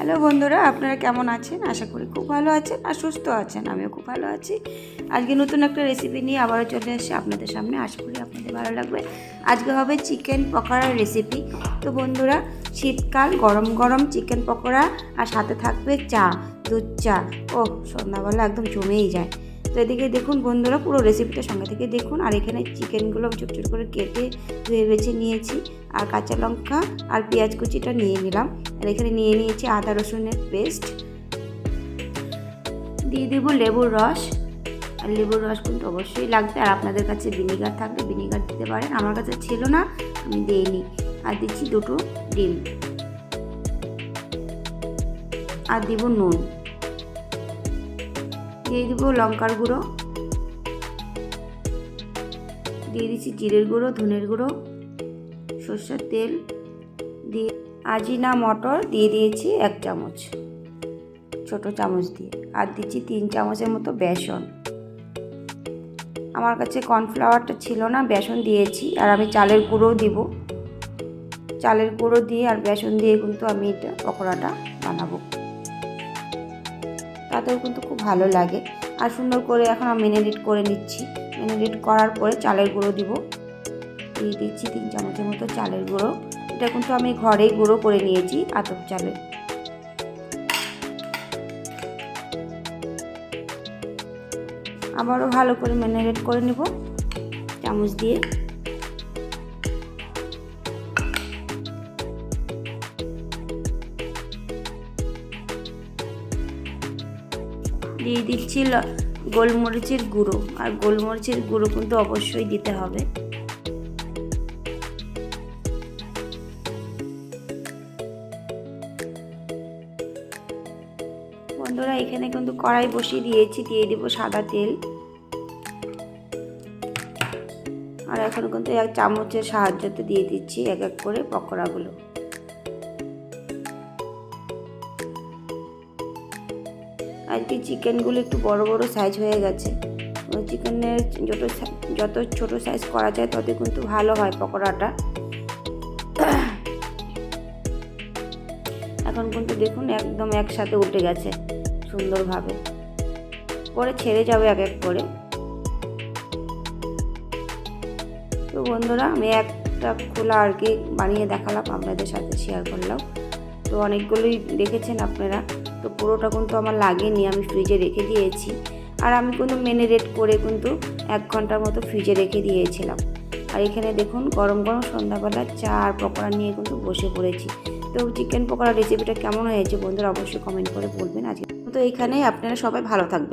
Hello বন্ধুরা, আপনারা কেমন আছেন? আশা করি খুব ভালো আছেন আর সুস্থ আছেন। আমিও খুব ভালো আছি। আজকে নতুন একটা রেসিপি নিয়ে আবারও চলে এসেছি আপনাদের সামনে। আশা করি আপনাদের ভালো লাগবে। আজকে হবে চিকেন পকোড়ার রেসিপি। তো বন্ধুরা, শীতকাল, গরম গরম চিকেন পকোড়া আর সাথে থাকবে চা, দুধ চা। ও সন্ধ্যাবেলা একদম জমেই যায়। তো এদিকে দেখুন বন্ধুরা, পুরো রেসিপিটা সঙ্গে থেকে দেখুন। আর এখানে চিকেনগুলো ছোট ছোট করে কেটে ধুয়ে বেছে নিয়েছি। আর কাঁচা লঙ্কা আর পেঁয়াজ কুচিটা নিয়ে নিলাম। আর এখানে নিয়ে নিয়েছি আদা রসুনের পেস্ট। দিয়ে দেবো লেবুর রস। আর লেবুর রস কিন্তু অবশ্যই লাগবে। আর আপনাদের কাছে ভিনিগার থাকলে ভিনিগার দিতে পারেন, আমার কাছে ছিল না, আমি দিইনি। আর দিচ্ছি দুটো ডিম। আর দিব নুন। দিয়ে দিব লঙ্কার গুঁড়ো। দিয়ে দিচ্ছি জিরের গুঁড়ো, ধনের গুঁড়ো, সরষের তেল দিয়ে আজিনা মটর দিয়ে দিয়েছি 1 চামচ, ছোটো চামচ দিয়ে। আর দিচ্ছি 3 চামচের মতো বেসন। আমার কাছে কর্নফ্লাওয়ারটা ছিল না, বেসন দিয়েছি। আর আমি চালের গুঁড়োও দিব। চালের গুঁড়ো দিয়ে আর বেসন দিয়ে কিন্তু আমি এটা পকোড়াটা বানাবো, তাতেও কিন্তু খুব ভালো লাগে। আর সুন্দর করে এখন আমি ম্যারিনেট করে নিচ্ছি। ম্যারিনেট করার পরে চালের গুঁড়ো দিব। দিয়ে দিচ্ছি 3 চামচের মতো চালের গুঁড়ো। এটা কিন্তু আমি ঘরেই গুঁড়ো করে নিয়েছি আতপ চালের। আবারও ভালো করে ম্যারিনেট করে নেব চামচ দিয়ে। দিয়ে দিচ্ছি গোলমরিচের গুঁড়ো। আর গোলমরিচের গুঁড়ো কিন্তু অবশ্যই দিতে হবে। বন্ধুরা, এখানে কিন্তু কড়াই বসিয়ে দিয়েছি। দিয়ে দিব সাদা তেল। আর এখন কিন্তু 1 চামচের সাহায্যতে দিয়ে দিচ্ছি এক এক করে পকোড়াগুলো। আজকে চিকেনগুলো একটু বড় বড় সাইজ হয়ে গেছে। ওই চিকেনের যত ছোট সাইজ করা যায় তত কিন্তু ভালো হয় পকোড়াটা। এখন কিন্তু দেখুন একদম একসাথে উঠে গেছে সুন্দরভাবে। পরে ছেড়ে যাবে এক এক করে। তো বন্ধুরা, আমি একটা খোলা আর কি বানিয়ে দেখালাম, আপনাদের সাথে শেয়ার করলাম। তো অনেকগুলোই দেখেছেন আপনারা। তো পুরোটা কিন্তু আমার লাগেনি, আমি ফ্রিজে রেখে দিয়েছি। আর আমি কিন্তু ম্যারিনেট করে কিন্তু 1 ঘন্টার মতো ফ্রিজে রেখে দিয়েছিলাম। আর এখানে দেখুন গরম গরম সন্ধ্যাবেলা চা আর পকোড়া নিয়ে কিন্তু বসে পড়েছি। তো চিকেন পকোড়া রেসিপিটা কেমন হয়েছে বন্ধুরা অবশ্যই কমেন্ট করে বলবেন। আজকে তো এইখানেই, আপনারা সবাই ভালো থাকবেন।